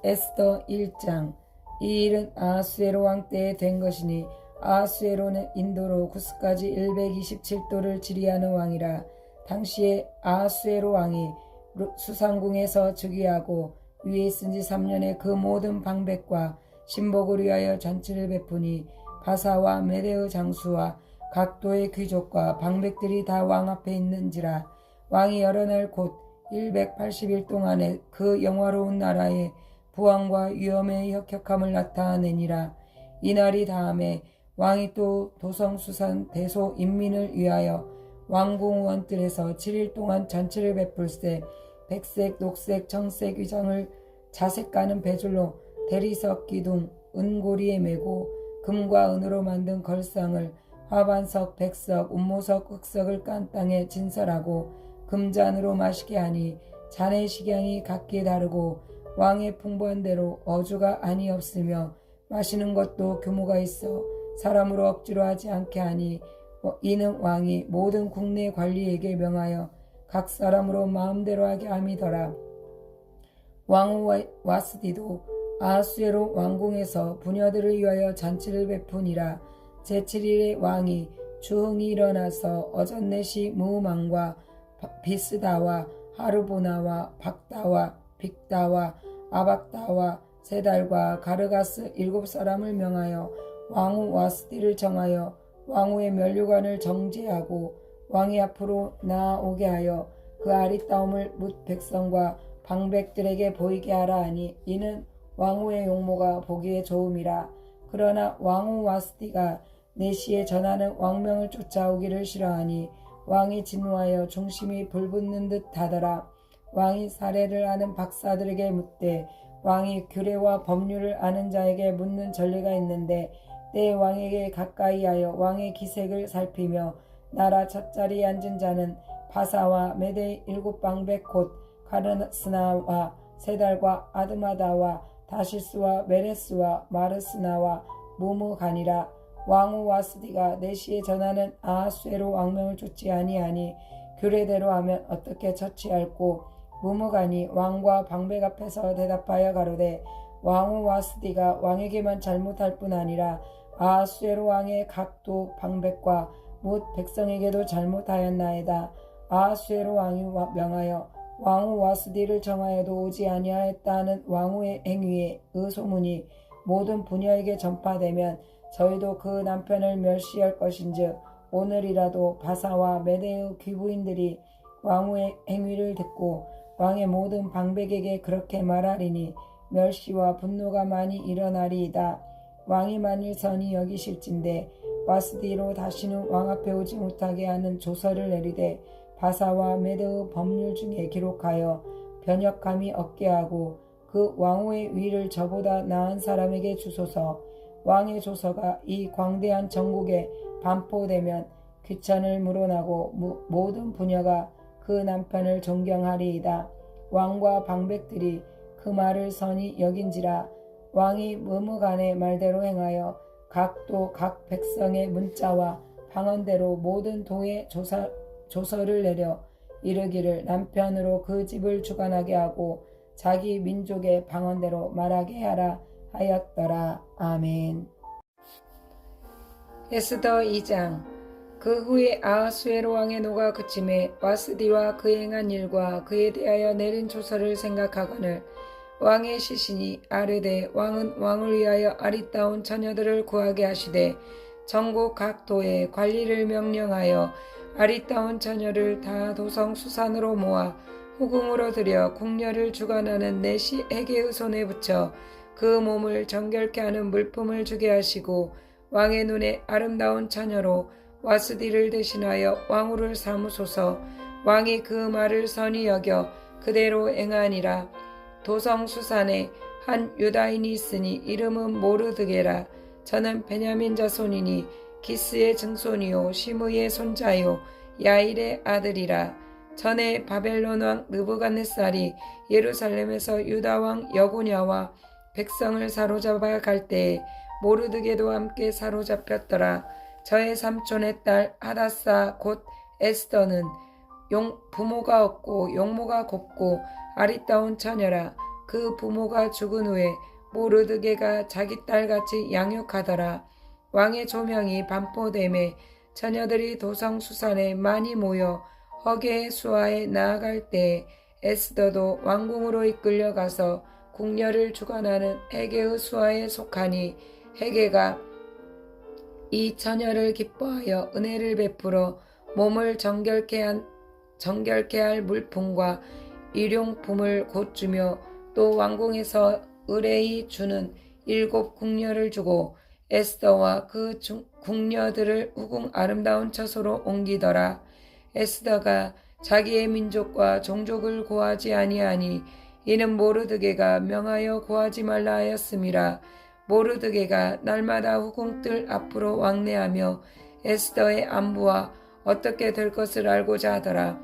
에스더 1장. 이 일은 아하수에로 왕 때에 된 것이니 아하수에로는 인도로 구스까지 127도를 지리하는 왕이라. 당시에 아하수에로 왕이 수상궁에서 즉위하고 위에 있은 지 3년에 그 모든 방백과 신복을 위하여 잔치를 베푸니 바사와 메대의 장수와 각도의 귀족과 방백들이 다 왕 앞에 있는지라. 왕이 여러 날 곧 180일 동안에 그 영화로운 나라에 부왕과 위엄의 혁혁함을 나타내니라. 이날이 다음에 왕이 또 도성수산 대소 인민을 위하여 왕궁원뜰에서 7일 동안 잔치를 베풀세 백색, 녹색, 청색 위장을 자색 가는 배줄로 대리석 기둥, 은고리에 메고 금과 은으로 만든 걸상을 화반석, 백석, 운모석, 흑석을 깐 땅에 진설하고 금잔으로 마시게 하니 잔의 식양이 각기 다르고 왕의 풍부한 대로 어주가 아니없으며 마시는 것도 규모가 있어 사람으로 억지로 하지 않게 하니 이는 왕이 모든 국내 관리에게 명하여 각 사람으로 마음대로 하게 함이더라. 왕후 와스디도 아하수에로 왕궁에서 부녀들을 위하여 잔치를 베푸니라. 제7일에 왕이 주흥이 일어나서 어전넷이 무망과 비스다와 하르보나와 박다와 빅다와 아박다와 세달과 가르가스 7사람을 명하여 왕후 와스디를 정하여 왕후의 면류관을 정지하고 왕이 앞으로 나아오게 하여 그 아리따움을 뭇 백성과 방백들에게 보이게 하라 하니 이는 왕후의 용모가 보기에 좋음이라. 그러나 왕후 와스디가 내시에 전하는 왕명을 쫓아오기를 싫어하니 왕이 진노하여 중심이 불붙는 듯 하더라. 왕이 사례를 아는 박사들에게 묻되 왕이 규례와 법률을 아는 자에게 묻는 전례가 있는데 때 왕에게 가까이 하여 왕의 기색을 살피며 나라 첫자리에 앉은 자는 바사와 메대 7방백 곧 가르스나와 세달과 아드마다와 다시스와 메레스와 마르스나와 무무가니라. 왕후 와스디가 내시에 전하는 아하수에로 왕명을 쫓지 아니하니 규례대로 하면 어떻게 처치할꼬. 무무가니 왕과 방백 앞에서 대답하여 가로되 왕후 와스디가 왕에게만 잘못할 뿐 아니라 아하수에로 왕의 각도 방백과 뭇 백성에게도 잘못하였나이다. 아하수에로 왕이 명하여 왕후 와스디를 정하여도 오지 아니하였다는 왕후의 행위에 의소문이 모든 부녀에게 전파되면 저희도 그 남편을 멸시할 것인즉 오늘이라도 바사와 메대의 귀부인들이 왕후의 행위를 듣고 왕의 모든 방백에게 그렇게 말하리니 멸시와 분노가 많이 일어나리이다. 왕이 만일 선히 여기실진데 와스디로 다시는 왕 앞에 오지 못하게 하는 조서를 내리되 바사와 메대의 법률 중에 기록하여 변역함이 없게 하고 그 왕후의 위를 저보다 나은 사람에게 주소서. 왕의 조서가 이 광대한 전국에 반포되면 귀천을 물어나고 모든 부녀가 그 남편을 존경하리이다. 왕과 방백들이 그 말을 선히 여긴지라. 왕이 무무간의 말대로 행하여 각도 각 백성의 문자와 방언대로 모든 도에 조서를 내려 이르기를 남편으로 그 집을 주관하게 하고 자기 민족의 방언대로 말하게 하라 하였더라. 아멘. 에스더 2장. 그 후에 아하수에로 왕의 노가 그침에 와스디와 그 행한 일과 그에 대하여 내린 조서를 생각하거늘 왕의 시신이 아르되 왕은 왕을 위하여 아리따운 처녀들을 구하게 하시되 전국 각 도에 관리를 명령하여 아리따운 처녀를 다 도성 수산으로 모아 후궁으로 들여 궁녀를 주관하는 내시 에게의 손에 붙여 그 몸을 정결케 하는 물품을 주게 하시고 왕의 눈에 아름다운 처녀로 와스디를 대신하여 왕후를 삼으소서. 왕이 그 말을 선히 여겨 그대로 행하니라. 도성 수산에 한 유다인이 있으니 이름은 모르드게라. 저는 베냐민 자손이니 기스의 증손이요 시므의 손자요 야일의 아들이라. 전에 바벨론 왕 느부갓네살이 예루살렘에서 유다 왕 여고냐와 백성을 사로잡아 갈 때에 모르드게도 함께 사로잡혔더라. 저의 삼촌의 딸 하다사 곧 에스더는 부모가 없고 용모가 곱고 아리따운 처녀라. 그 부모가 죽은 후에 모르드게가 자기 딸같이 양육하더라. 왕의 조명이 반포됨에 처녀들이 도성수산에 많이 모여 허게의 수하에 나아갈 때 에스더도 왕궁으로 이끌려 가서 궁녀를 주관하는 헤게의 수하에 속하니 헤게가 이 처녀를 기뻐하여 은혜를 베풀어 몸을 정결케 할 물품과 일용품을 곧 주며 또 왕궁에서 의뢰히 주는 7 궁녀를 주고 에스더와 그 궁녀들을 후궁 아름다운 처소로 옮기더라. 에스더가 자기의 민족과 종족을 고하지 아니하니 이는 모르드게가 명하여 고하지 말라 하였음이라. 모르드게가 날마다 후궁들 앞으로 왕래하며 에스더의 안부와 어떻게 될 것을 알고자 하더라.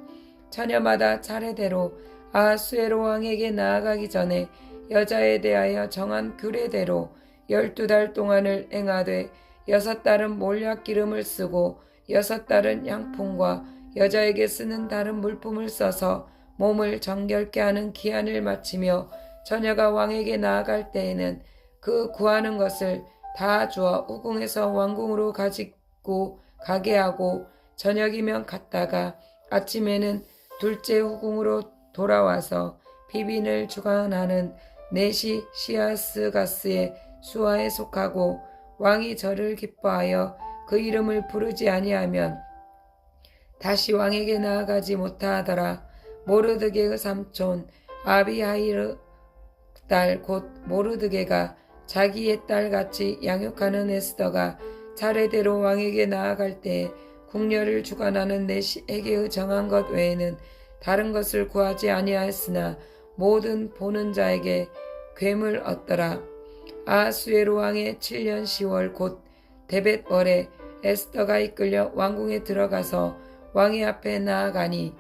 처녀마다 차례대로 아하수에로 왕에게 나아가기 전에 여자에 대하여 정한 규례대로 12달 동안을 행하되 6달은 몰약 기름을 쓰고 6달은 양품과 여자에게 쓰는 다른 물품을 써서 몸을 정결케 하는 기한을 마치며 처녀가 왕에게 나아갈 때에는 그 구하는 것을 다 주어 후궁에서 왕궁으로 가지고 가게 하고 저녁이면 갔다가 아침에는 둘째 후궁으로 돌아와서 비빈을 주관하는 네시 시아스가스의 수하에 속하고 왕이 저를 기뻐하여 그 이름을 부르지 아니하면 다시 왕에게 나아가지 못하더라. 모르드게의 삼촌 아비하일의 딸 곧 모르드게가 자기의 딸같이 양육하는 에스더가 차례대로 왕에게 나아갈 때 궁녀를 주관하는 네시에게의 정한 것 외에는 다른 것을 구하지 아니하였으나 모든 보는 자에게 괴물 얻더라. 아하수에로 왕의 7년 10월 곧 데벳벌에 에스더가 이끌려 왕궁에 들어가서 왕의 앞에 나아가니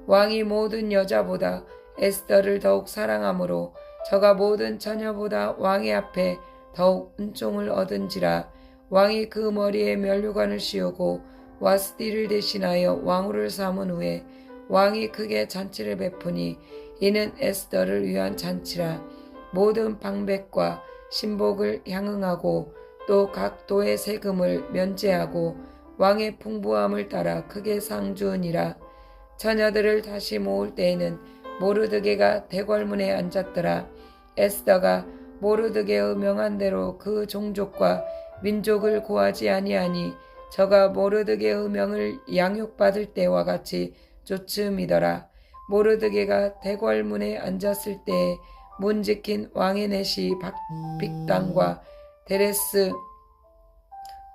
왕이 모든 여자보다 에스더를 더욱 사랑하므로 저가 모든 처녀보다 왕의 앞에 더욱 은총을 얻은지라. 왕이 그 머리에 면류관을 씌우고 와스디를 대신하여 왕후를 삼은 후에 왕이 크게 잔치를 베푸니 이는 에스더를 위한 잔치라. 모든 방백과 신복을 향응하고 또 각 도의 세금을 면제하고 왕의 풍부함을 따라 크게 상주으니라. 처녀들을 다시 모을 때에는 모르드게가 대궐문에 앉았더라. 에스더가 모르드게의 명한 대로 그 종족과 민족을 고하지 아니하니 저가 모르드게의 명을 양육받을 때와 같이 조츠미더라. 모르드게가 대궐문에 앉았을 때에 문 지킨 왕의 내시 빅단과 데레스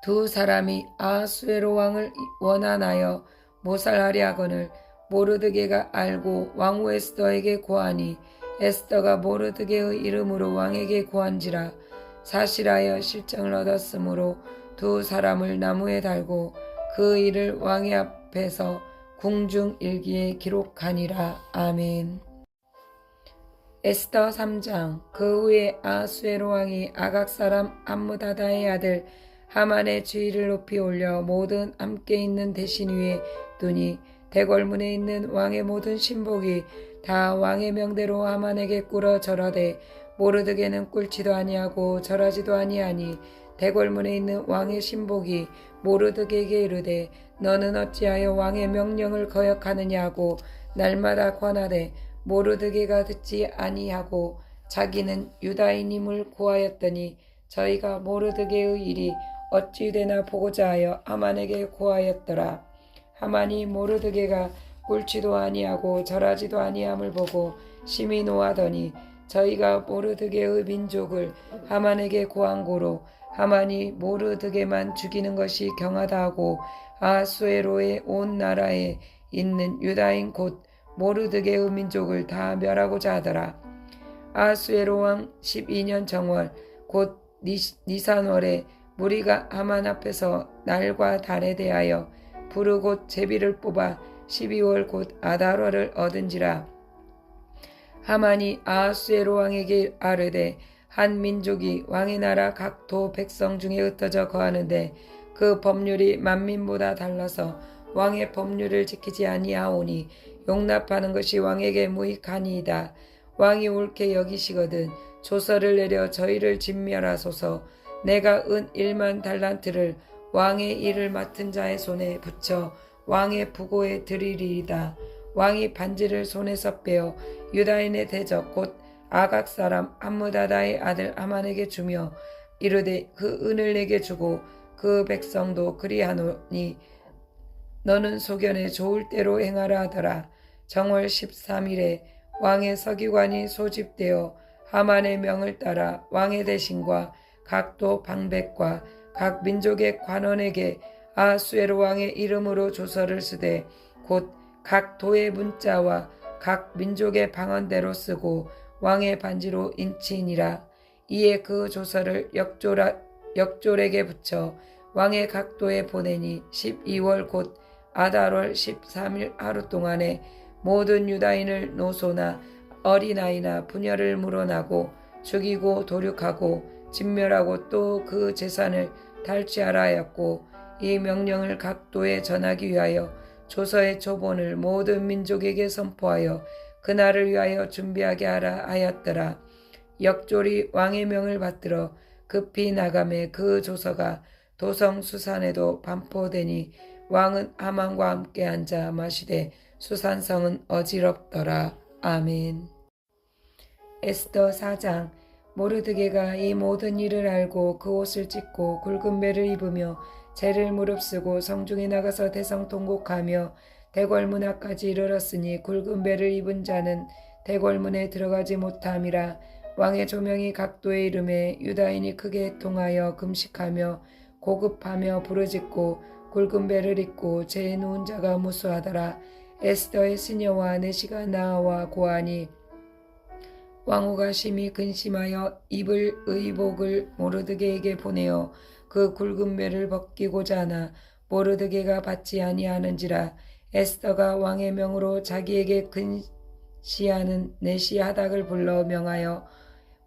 두 사람이 아하수에로 왕을 원한하여 모살하려 하거늘 모르드게가 알고 왕후 에스더에게 고하니 에스더가 모르드게의 이름으로 왕에게 고한지라. 사실하여 실정을 얻었으므로 두 사람을 나무에 달고 그 일을 왕의 앞에서 궁중 일기에 기록하니라. 아멘. 에스더 3장. 그 후에 아하수에로 왕이 아각 사람 함므다다의 아들 하만의 지위를 높이 올려 모든 함께 있는 대신 위에 두니 대궐문에 있는 왕의 모든 신복이 다 왕의 명대로 하만에게 꿇어 절하되 모르드게는 꿇지도 아니하고 절하지도 아니하니 대궐문에 있는 왕의 신복이 모르드게에게 이르되 너는 어찌하여 왕의 명령을 거역하느냐 하고 날마다 권하되 모르드게가 듣지 아니하고 자기는 유다인임을 고하였더니 저희가 모르드게의 일이 어찌 되나 보고자 하여 하만에게 고하였더라. 하만이 모르드게가 꿇지도 아니하고 절하지도 아니함을 보고 심히 노하더니 저희가 모르드게의 민족을 하만에게 고한 고로 하만이 모르드게만 죽이는 것이 경하다 하고 아하수에로의 온 나라에 있는 유다인 곧 모르드게의 민족을 다 멸하고자 하더라. 아하수에로 왕 12년 정월 곧 니산월에 무리가 하만 앞에서 날과 달에 대하여 부르 곧 제비를 뽑아 12월 곧 아달월을 얻은지라. 하만이 아하수에로 왕에게 아뢰되 한 민족이 왕의 나라 각 도 백성 중에 흩어져 거하는데 그 법률이 만민보다 달라서 왕의 법률을 지키지 아니하오니 용납하는 것이 왕에게 무익하니이다. 왕이 옳게 여기시거든 조서를 내려 저희를 진멸하소서. 내가 은 1만 달란트를 왕의 일을 맡은 자의 손에 붙여 왕의 부고에 드리리이다. 왕이 반지를 손에서 빼어 유다인의 대적 곧 아각 사람 함므다다의 아들 하만에게 주며 이르되 그 은을 내게 주고 그 백성도 그리하노니 너는 소견에 좋을 대로 행하라 하더라. 정월 13일에 왕의 서기관이 소집되어 하만의 명을 따라 왕의 대신과 각도 방백과 각 민족의 관원에게 아하수에로 왕의 이름으로 조서를 쓰되 곧 각 도의 문자와 각 민족의 방언대로 쓰고 왕의 반지로 인치니라. 이에 그 조서를 역졸에게 붙여 왕의 각도에 보내니 12월 곧 아달월 13일 하루 동안에 모든 유다인을 노소나 어린아이나 부녀를 물어나고 죽이고 도륙하고 진멸하고 또 그 재산을 탈취하라 하였고 이 명령을 각도에 전하기 위하여 조서의 초본을 모든 민족에게 선포하여 그날을 위하여 준비하게 하라 하였더라. 역졸이 왕의 명을 받들어 급히 나가매 그 조서가 도성 수산에도 반포되니 왕은 하만과 함께 앉아 마시되 수산성은 어지럽더라. 아멘. 에스더 4장. 모르드게가 이 모든 일을 알고 그 옷을 찢고 굵은 배를 입으며 재를 무릅쓰고 성중에 나가서 대성통곡하며 대궐문 앞까지 이르렀으니 굵은 배를 입은 자는 대궐문에 들어가지 못함이라. 왕의 조명이 각도에 이름에 유다인이 크게 통하여 금식하며 고급하며 부르짖고 굵은 배를 입고 재에 누운 자가 무수하더라. 에스더의 시녀와 내시가 나아와 고하니 왕후가 심히 근심하여 입을 의복을 모르드게에게 보내어 그 굵은 배를 벗기고자 하나 모르드게가 받지 아니하는지라. 에스더가 왕의 명으로 자기에게 근시하는 내시 하닥을 불러 명하여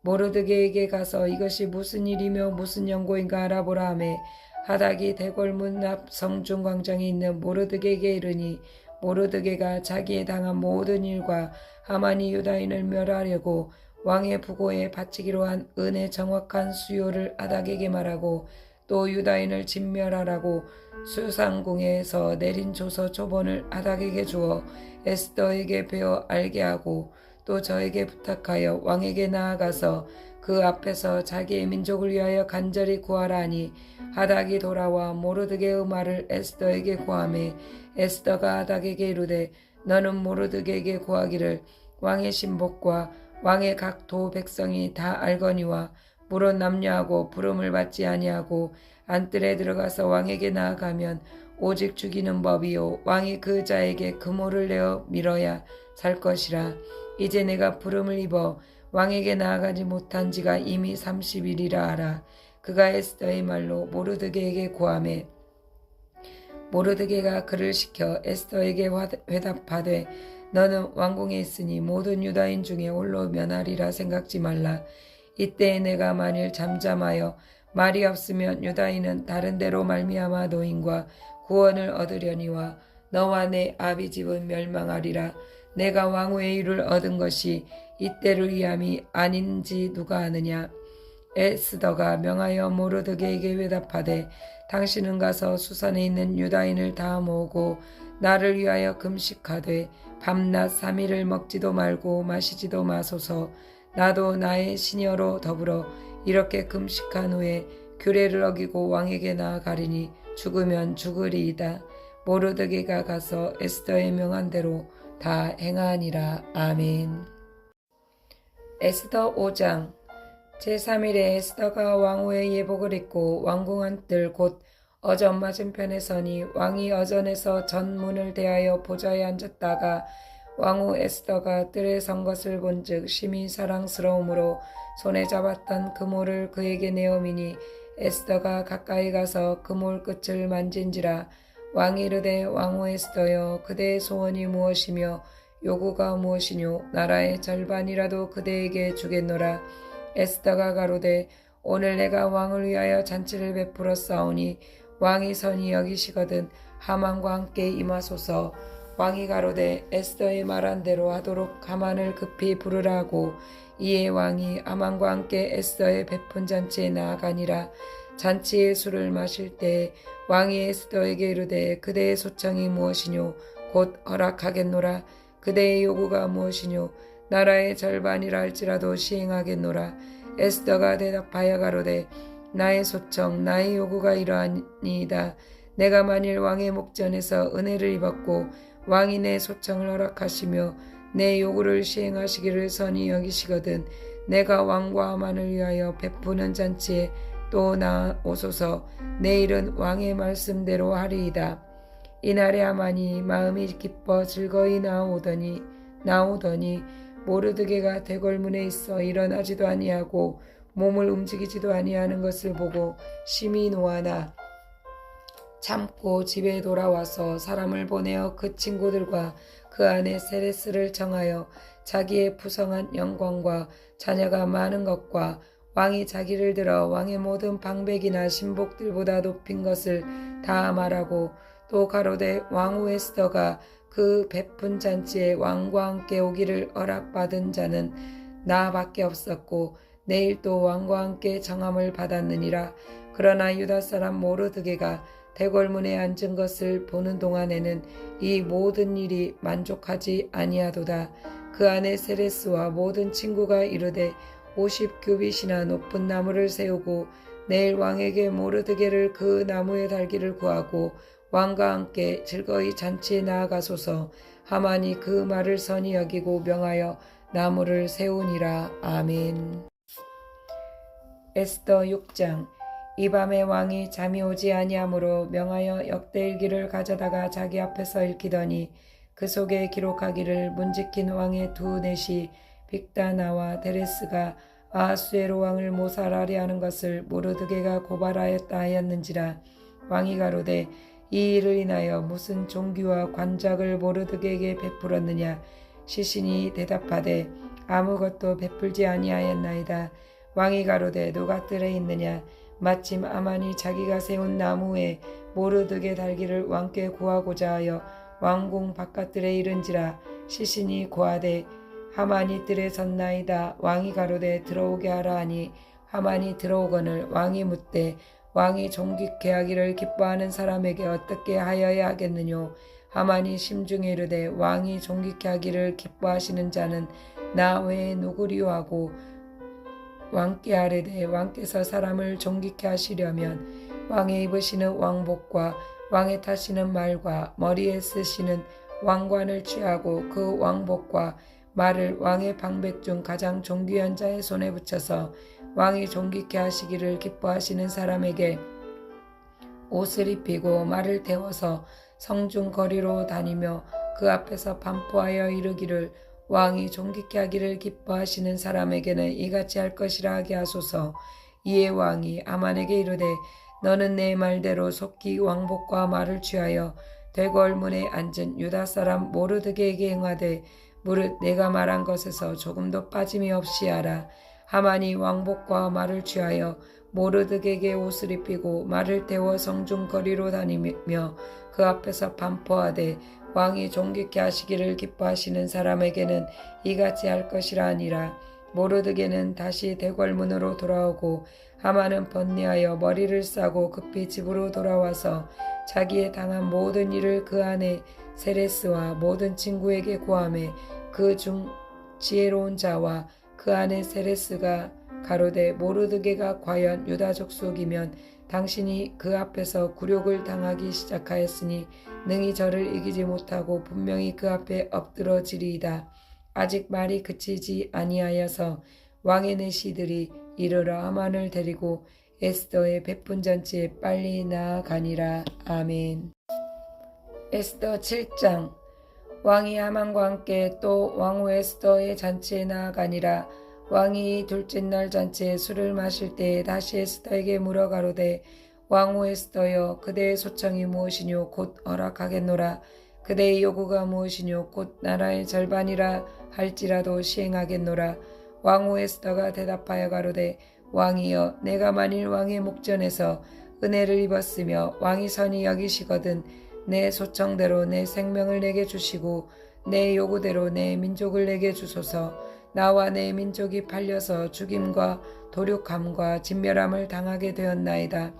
모르드게에게 가서 이것이 무슨 일이며 무슨 연고인가 알아보라 하매 하닥이 대궐문 앞 성중 광장에 있는 모르드게에게 이르니 모르드게가 자기에 당한 모든 일과 하만이 유다인을 멸하려고 왕의 부고에 바치기로 한 은의 정확한 수요를 하닥에게 말하고 또 유다인을 진멸하라고 수상궁에서 내린 조서 초본을 하닥에게 주어 에스더에게 배워 알게 하고 또 저에게 부탁하여 왕에게 나아가서 그 앞에서 자기의 민족을 위하여 간절히 구하라 하니 하닥이 돌아와 모르드게의 말을 에스더에게 고하매 에스더가 하닥에게 이르되 너는 모르드게에게 고하기를 왕의 신복과 왕의 각 도 백성이 다 알거니와 물은 남녀하고 부름을 받지 아니하고 안뜰에 들어가서 왕에게 나아가면 오직 죽이는 법이요 왕이 그 자에게 금호를 내어 밀어야 살 것이라. 이제 내가 부름을 입어 왕에게 나아가지 못한 지가 이미 30일이라 하라. 그가 에스더의 말로 모르드게에게 고하매 모르드게가 그를 시켜 에스더에게 회답하되 너는 왕궁에 있으니 모든 유다인 중에 홀로 면하리라 생각지 말라. 이때에 내가 만일 잠잠하여 말이 없으면 유다인은 다른 데로 말미암아 노인과 구원을 얻으려니와 너와 내 아비 집은 멸망하리라. 내가 왕후의 일을 얻은 것이 이때를 위함이 아닌지 누가 아느냐. 에스더가 명하여 모르드게에게 회답하되 당신은 가서 수산에 있는 유다인을 다 모으고 나를 위하여 금식하되 밤낮 3일을 먹지도 말고 마시지도 마소서. 나도 나의 시녀로 더불어 이렇게 금식한 후에 규례를 어기고 왕에게 나아가리니 죽으면 죽으리이다. 모르드게가 가서 에스더의 명한 대로 다 행하니라. 아멘. 에스더 5장. 제3일에 에스더가 왕후의 예복을 입고 왕궁 안뜰 곧 어전 맞은편에 서니 왕이 어전에서 전문을 대하여 보좌에 앉았다가 왕후 에스더가 뜰에 선 것을 본즉 심히 사랑스러움으로 손에 잡았던 그물을 그에게 내어미니 에스더가 가까이 가서 그물 끝을 만진지라. 왕이 이르되 왕후 에스더여 그대의 소원이 무엇이며 요구가 무엇이뇨. 나라의 절반이라도 그대에게 주겠노라. 에스더가 가로되 오늘 내가 왕을 위하여 잔치를 베풀어 싸우니 왕이 선히 여기시거든 하만과 함께 임하소서. 왕이 가로되 에스더의 말한 대로 하도록 하만을 급히 부르라고. 이에 왕이 하만과 함께 에스더의 베푼 잔치에 나아가니라. 잔치의 술을 마실 때 왕이 에스더에게 이르되 그대의 소청이 무엇이뇨? 곧 허락하겠노라. 그대의 요구가 무엇이뇨? 나라의 절반이라 할지라도 시행하겠노라. 에스더가 대답하여 가로되 나의 소청 나의 요구가 이러하니이다. 내가 만일 왕의 목전에서 은혜를 입었고 왕이 내 소청을 허락하시며 내 요구를 시행하시기를 선히 여기시거든 내가 왕과 하만을 위하여 베푸는 잔치에 또 나오소서. 내일은 왕의 말씀대로 하리이다. 이날에 하만이 마음이 기뻐 즐거이 나오더니 모르드게가 대궐문에 있어 일어나지도 아니하고 몸을 움직이지도 아니하는 것을 보고 심히 노하나 참고 집에 돌아와서 사람을 보내어 그 친구들과 그 아내 세레스를 청하여 자기의 푸성한 영광과 자녀가 많은 것과 왕이 자기를 들어 왕의 모든 방백이나 신복들보다 높인 것을 다 말하고 또 가로되 왕후 에스더가 그 베푼 잔치에 왕과 함께 오기를 허락받은 자는 나밖에 없었고 내일 또 왕과 함께 정함을 받았느니라. 그러나 유다 사람 모르드게가 대궐문에 앉은 것을 보는 동안에는 이 모든 일이 만족하지 아니하도다. 그 안에 세레스와 모든 친구가 이르되 50규빗이나 높은 나무를 세우고 내일 왕에게 모르드게를 그 나무에 달기를 구하고 왕과 함께 즐거이 잔치에 나아가소서. 하만이 그 말을 선히 여기고 명하여 나무를 세우니라. 아멘. 에스더 6장. 이 밤에 왕이 잠이 오지 아니하므로 명하여 역대일기를 가져다가 자기 앞에서 읽히더니 그 속에 기록하기를 문지킨 왕의 두 넷이 빅다나와 데레스가 아하수에로 왕을 모살하려 하는 것을 모르드게가 고발하였다 하였는지라. 왕이 가로되 이 일을 인하여 무슨 종기와 관작을 모르드게에게 베풀었느냐? 시신이 대답하되 아무것도 베풀지 아니하였나이다. 왕이 가로되 누가 뜰에 있느냐? 마침 하만이 자기가 세운 나무에 모르드게 달기를 왕께 구하고자 하여 왕궁 바깥들에 이른지라. 시신이 고하되 하만이 뜰에 섰나이다. 왕이 가로되 들어오게 하라 하니 하만이 들어오거늘 왕이 묻되 왕이 존귀케 하기를 기뻐하는 사람에게 어떻게 하여야 하겠느뇨? 하만이 심중에 이르되 왕이 존귀케 하기를 기뻐하시는 자는 나 외에 누구리요 하고 왕께 아뢰되 왕께서 사람을 존귀케 하시려면 왕의 입으시는 왕복과 왕의 타시는 말과 머리에 쓰시는 왕관을 취하고 그 왕복과 말을 왕의 방백 중 가장 존귀한 자의 손에 붙여서 왕이 존귀케 하시기를 기뻐하시는 사람에게 옷을 입히고 말을 태워서 성중 거리로 다니며 그 앞에서 반포하여 이르기를 왕이 존귀케 하기를 기뻐하시는 사람에게는 이같이 할 것이라 하게 하소서. 이에 왕이 하만에게 이르되 너는 내 말대로 속히 왕복과 말을 취하여 대궐문에 앉은 유다 사람 모르드게에게 행하되 무릇 내가 말한 것에서 조금도 빠짐이 없이 하라. 하만이 왕복과 말을 취하여 모르드게에게 옷을 입히고 말을 태워 성중 거리로 다니며 그 앞에서 반포하되 왕이 존귀케 하시기를 기뻐하시는 사람에게는 이같이 할 것이라 하니라. 모르드게는 다시 대궐문으로 돌아오고 하만은 번뇌하여 머리를 싸고 급히 집으로 돌아와서 자기의 당한 모든 일을 그 아내 세레스와 모든 친구에게 고하매 그 중 지혜로운 자와 그 아내 세레스가 가로되 모르드게가 과연 유다족 속이면 당신이 그 앞에서 굴욕을 당하기 시작하였으니 능히 저를 이기지 못하고 분명히 그 앞에 엎드러지리이다. 아직 말이 그치지 아니하여서 왕의 내시들이 이르러 하만을 데리고 에스더의 베푼 잔치에 빨리 나아가니라. 아멘. 에스더 7장. 왕이 하만과 함께 또 왕후 에스더의 잔치에 나아가니라. 왕이 둘째 날 잔치에 술을 마실 때에 다시 에스더에게 물어 가로되 왕후 에스더여 그대의 소청이 무엇이뇨? 곧 허락하겠노라. 그대의 요구가 무엇이뇨? 곧 나라의 절반이라 할지라도 시행하겠노라. 왕후 에스더가 대답하여 가로되 왕이여 내가 만일 왕의 목전에서 은혜를 입었으며 왕이 선히 여기시거든 내 소청대로 내 생명을 내게 주시고 내 요구대로 내 민족을 내게 주소서. 나와 내 민족이 팔려서 죽임과 도륙함과 진멸함을 당하게 되었나이다.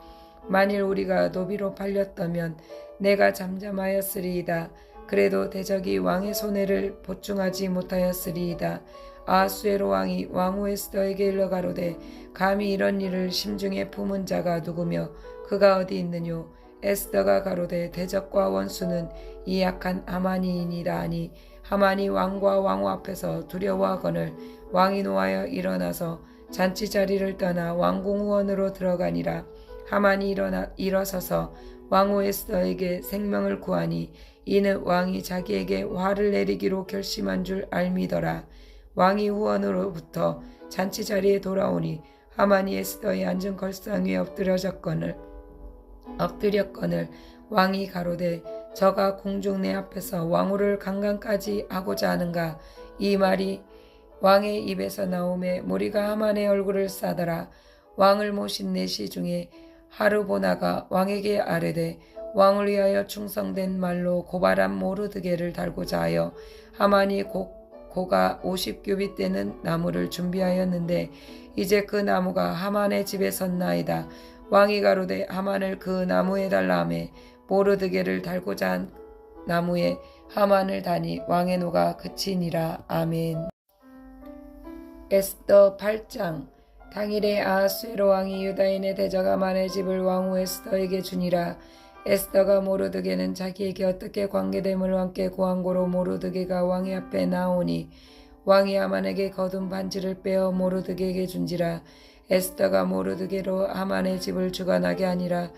만일 우리가 노비로 팔렸다면 내가 잠잠하였으리이다. 그래도 대적이 왕의 손해를 보충하지 못하였으리이다. 아수에로 왕이 왕후 에스더에게 일러 가로되 감히 이런 일을 심중에 품은 자가 누구며 그가 어디 있느뇨. 에스더가 가로되 대적과 원수는 이 약한 하만이니라 하니 하만이 왕과 왕후 앞에서 두려워하거늘 왕이 노하여 일어나서 잔치 자리를 떠나 왕궁 후원으로 들어가니라. 하만이 일어서서 왕후 에스더에게 생명을 구하니 이는 왕이 자기에게 화를 내리기로 결심한 줄 알미더라. 왕이 후원으로부터 잔치 자리에 돌아오니 하만이 에스더의 앉은 걸상 위에 엎드렸거늘 왕이 가로되 저가 공중 내 앞에서 왕후를 강간까지 하고자 하는가. 이 말이 왕의 입에서 나오매 무리가 하만의 얼굴을 싸더라. 왕을 모신 내시 중에 하르보나가 왕에게 아뢰되 왕을 위하여 충성된 말로 고발한 모르드게를 달고자 하여 하만이 고가 50규빗 되는 나무를 준비하였는데 이제 그 나무가 하만의 집에 섰나이다. 왕이 가로되 하만을 그 나무에 달라 하매 모르드게를 달고자 한 나무에 하만을 다니 왕의 노가 그치니라. 아멘. 에스더 8장. 당일에 아하수에로 왕이 유다인의 대적 하만의 집을 왕후 에스더에게 주니라. 에스더가 모르드게는 자기에게 어떻게 관계됨을 왕께 구한고로 모르드게가 왕의 앞에 나오니 왕이 하만에게 거둔 반지를 빼어 모르드게에게 준지라. 에스더가 모르드게로 하만의 집을 주관하게 하니라.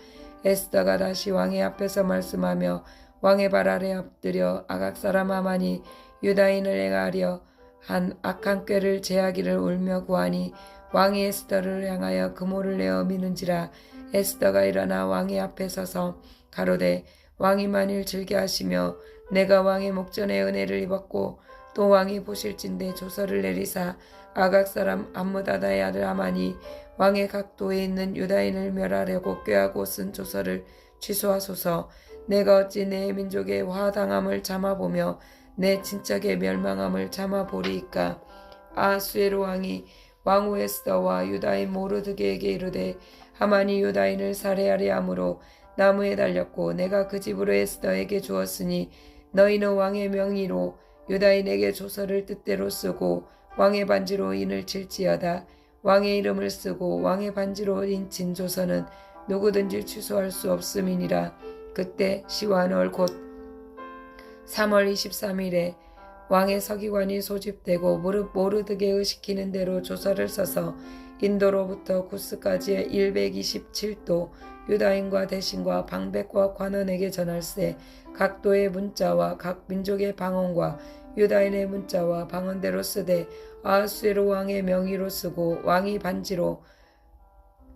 에스더가 다시 왕의 앞에서 말씀하며 왕의 발 아래 엎드려 아각 사람 하만이 유다인을 행하려 한 악한 꾀를 제하기를 울며 구하니 왕이 에스더를 향하여 금호를 내어 미는지라. 에스더가 일어나 왕의 앞에 서서 가로되 왕이 만일 즐겨하시며 내가 왕의 목전에 은혜를 입었고 또 왕이 보실진대 조서를 내리사 아각 사람 암므다다의 아들 하만이 왕의 각도에 있는 유다인을 멸하려고 꾀하고 쓴 조서를 취소하소서. 내가 어찌 내 민족의 화당함을 참아보며 내 친척의 멸망함을 참아보리이까. 아하수에로 왕이 왕후 에스더와 유다인 모르드게에게 이르되 하만이 유다인을 살해하려 함으로 나무에 달렸고 내가 그 집으로 에스더에게 주었으니 너희는 왕의 명의로 유다인에게 조서를 뜻대로 쓰고 왕의 반지로 인을 칠지어다. 왕의 이름을 쓰고 왕의 반지로 인친 조서는 누구든지 취소할 수 없음이니라. 그때 시완월 곧 3월 23일에 왕의 서기관이 소집되고 모르드게의 시키는 대로 조서를 써서 인도로부터 구스까지의 127도 유다인과 대신과 방백과 관원에게 전할세. 각 도의 문자와 각 민족의 방언과 유다인의 문자와 방언대로 쓰되 아하수에로 왕의 명의로 쓰고 왕이 반지로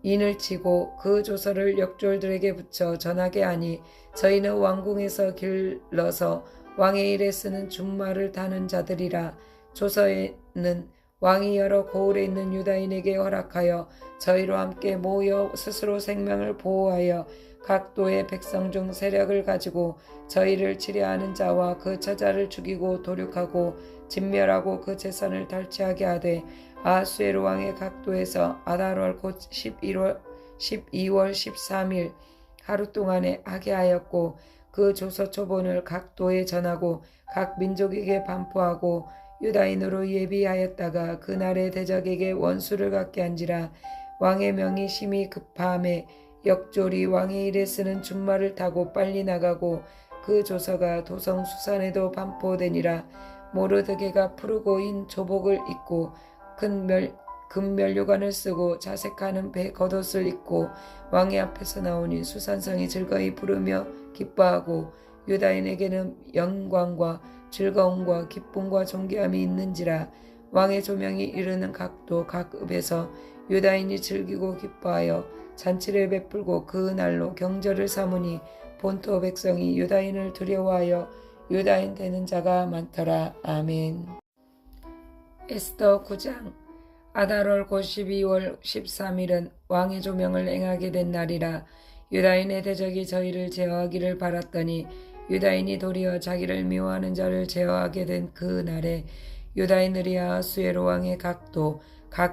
인을 치고 그 조서를 역졸들에게 붙여 전하게 하니 저희는 왕궁에서 길러서 왕의 일에 쓰는 준말을 다는 자들이라. 조서에는 왕이 여러 고을에 있는 유다인에게 허락하여 저희로 함께 모여 스스로 생명을 보호하여 각 도의 백성 중 세력을 가지고 저희를 치려하는 자와 그 처자를 죽이고 도륙하고 진멸하고 그 재산을 탈취하게 하되 아하수에로 왕의 각 도에서 아달월 곧 12월 13일 하루 동안에 하게 하였고 그 조서 초본을 각 도에 전하고 각 민족에게 반포하고 유다인으로 예비하였다가 그날의 대적에게 원수를 갖게 한지라. 왕의 명이 심히 급함에 역졸이 왕의 일에 쓰는 준말을 타고 빨리 나가고 그 조서가 도성 수산에도 반포되니라. 모르드게가 푸르고 인 조복을 입고 큰 금면류관을 쓰고 자색하는 배 겉옷을 입고 왕의 앞에서 나오니 수산성이 즐거이 부르며 기뻐하고 유다인에게는 영광과 즐거움과 기쁨과 존귀함이 있는지라. 왕의 조명이 이르는 각도 각 읍에서 유다인이 즐기고 기뻐하여 잔치를 베풀고 그 날로 경절을 삼으니 본토 백성이 유다인을 두려워하여 유다인 되는 자가 많더라. 아멘. 에스더 9장. 아달월 곧 12월 13일은 왕의 조명을 행하게 된 날이라. 유다인의 대적이 저희를 제어하기를 바랐더니 유다인이 도리어 자기를 미워하는 자를 제어하게 된 그 날에 유다인들이 아하수에로 왕의 각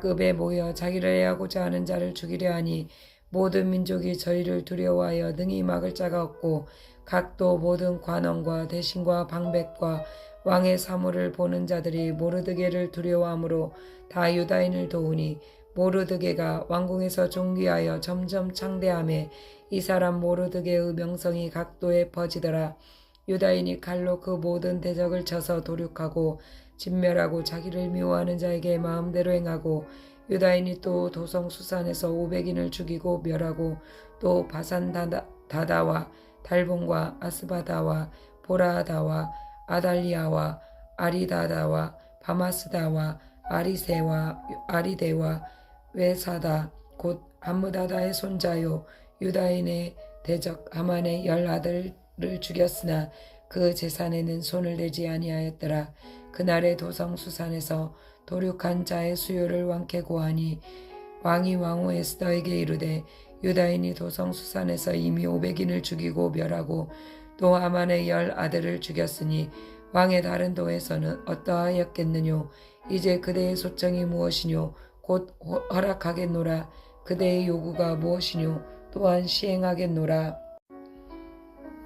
읍에 모여 자기를 해하고자 하는 자를 죽이려 하니 모든 민족이 저희를 두려워하여 능히 막을 자가 없고 각도 모든 관원과 대신과 방백과 왕의 사물을 보는 자들이 모르드게를 두려워하므로 다 유다인을 도우니 모르드게가 왕궁에서 존귀하여 점점 창대하며 이 사람 모르드게의 명성이 각도에 퍼지더라. 유다인이 칼로 그 모든 대적을 쳐서 도륙하고 진멸하고 자기를 미워하는 자에게 마음대로 행하고 유다인이 또 도성 수산에서 500인을 죽이고 멸하고 또 바산 다다와 달본과 아스바다와 보라다와 아달리아와 아리다다와 바마스다와 아리세와 아리데와 외사다 곧 함무다다의 손자요 유다인의 대적 하만의 10아들을 죽였으나 그 재산에는 손을 대지 아니하였더라. 그날의 도성 수산에서 도륙한 자의 수요를 왕께 고하니 왕이 왕후 에스더에게 이르되 유다인이 도성 수산에서 이미 500인을 죽이고 멸하고 또 하만의 10아들을 죽였으니 왕의 다른 도에서는 어떠하였겠느뇨. 이제 그대의 소청이 무엇이뇨. 곧 허락하겠노라. 그대의 요구가 무엇이뇨. 또한 시행하겠노라.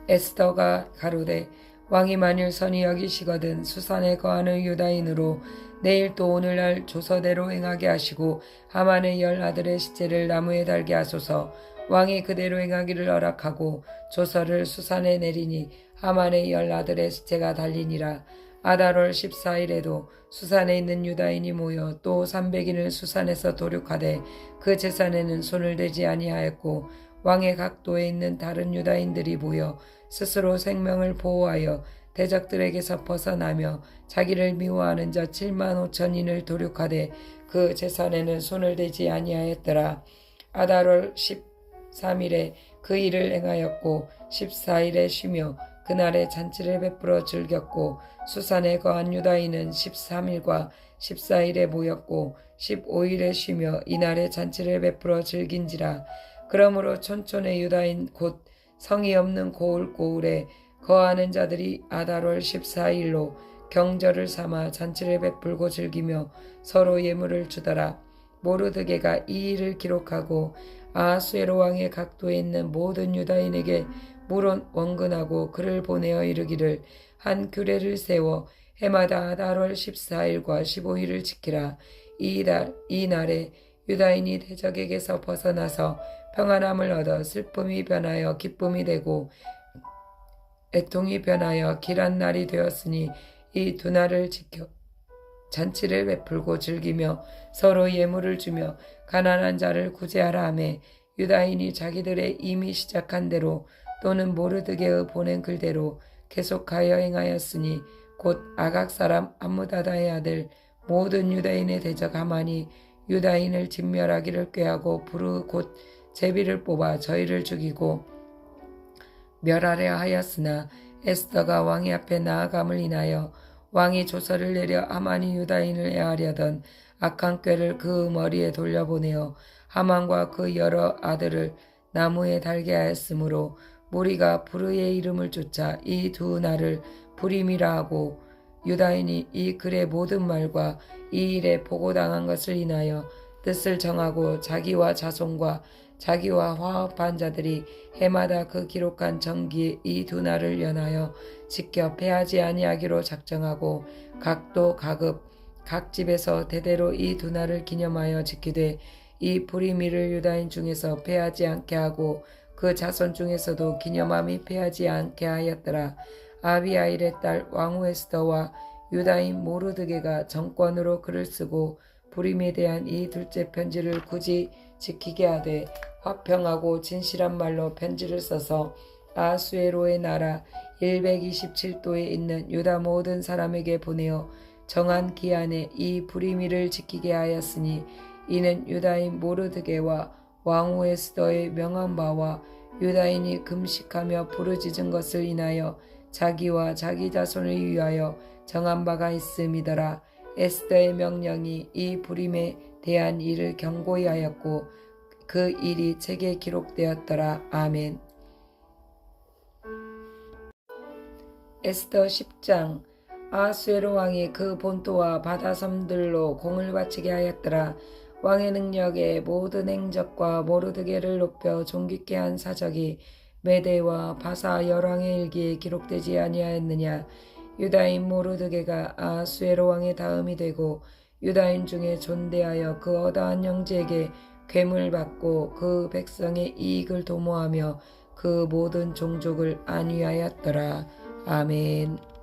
에스더가 가로되 왕이 만일 선히 여기시거든 수산에 거하는 유다인으로 내일 또 오늘날 조서대로 행하게 하시고 하만의 10아들의 시체를 나무에 달게 하소서. 왕이 그대로 행하기를 허락하고 조서를 수산에 내리니 하만의 10아들의 시체가 달리니라. 아달월 14일에도 수산에 있는 유다인이 모여 또 300인을 수산에서 도륙하되 그 재산에는 손을 대지 아니하였고 왕의 각도에 있는 다른 유다인들이 모여 스스로 생명을 보호하여 대적들에게서 벗어나며 자기를 미워하는 자 7만 5천인을 도륙하되 그 재산에는 손을 대지 아니하였더라. 아달월 13일에 그 일을 행하였고 14일에 쉬며 그날에 잔치를 베풀어 즐겼고 수산에 거한 유다인은 13일과 14일에 모였고 15일에 쉬며 이날에 잔치를 베풀어 즐긴지라. 그러므로 촌촌의 유다인 곧 성이 없는 고을고을에 거하는 자들이 아달월 14일로 경절을 삼아 잔치를 베풀고 즐기며 서로 예물을 주더라. 모르드게가 이 일을 기록하고 아하수에로 왕의 각도에 있는 모든 유다인에게 물론 원근하고 그를 보내어 이르기를 한 규례를 세워 해마다 아달월 14일과 15일을 지키라. 이 날에 유다인이 대적에게서 벗어나서 평안함을 얻어 슬픔이 변하여 기쁨이 되고 애통이 변하여 길한 날이 되었으니 이 두 날을 지켜 잔치를 베풀고 즐기며 서로 예물을 주며 가난한 자를 구제하라 하매 유다인이 자기들의 이미 시작한 대로 또는 모르드게의 보낸 글대로 계속하여 행하였으니 곧 아각 사람 함무다다의 아들 모든 유다인의 대적 하만이 유다인을 진멸하기를 꾀하고 부르 곧 제비를 뽑아 저희를 죽이고 멸하려 하였으나 에스더가 왕의 앞에 나아감을 인하여 왕이 조서를 내려 하만이 유다인을 해하려던 악한 꾀를 그 머리에 돌려보내어 하만과 그 여러 아들을 나무에 달게 하였으므로 무리가 부르의 이름을 쫓아 이 두 날을 부림이라 하고 유다인이 이 글의 모든 말과 이 일에 보고당한 것을 인하여 뜻을 정하고 자기와 자손과 자기와 화합한 자들이 해마다 그 기록한 정기에 이 두 날을 연하여 지켜 패하지 아니하기로 작정하고 각도 각읍 각 집에서 대대로 이 두 날을 기념하여 지키되 이 부리미를 유다인 중에서 패하지 않게 하고 그 자손 중에서도 기념함이 패하지 않게 하였더라. 아비아일의 딸 왕후 에스더와 유다인 모르드게가 정권으로 글을 쓰고 부림에 대한 이 둘째 편지를 굳이 지키게 하되 화평하고 진실한 말로 편지를 써서 아수에로의 나라 127도에 있는 유다 모든 사람에게 보내어 정한 기한에 이 부리미를 지키게 하였으니 이는 유다인 모르드게와 왕후 에스더의 명한 바와 유다인이 금식하며 부르짖은 것을 인하여 자기와 자기 자손을 위하여 정한 바가 있음이더라. 에스더의 명령이 이 부림에 대한 일을 경고히 하였고 그 일이 책에 기록되었더라. 아멘. 에스더 10장. 아하수에로 왕이 그 본토와 바다섬들로 공을 바치게 하였더라. 왕의 능력에 모든 행적과 모르드게를 높여 존귀케 한 사적이 메대와 바사 열왕의 일기에 기록되지 아니하였느냐. 유다인 모르드게가 아하수에로 왕의 다음이 되고 유다인 중에 존대하여 그 어다한 형제에게 괴물 받고 그 백성의 이익을 도모하며 그 모든 종족을 안위하였더라. 아멘.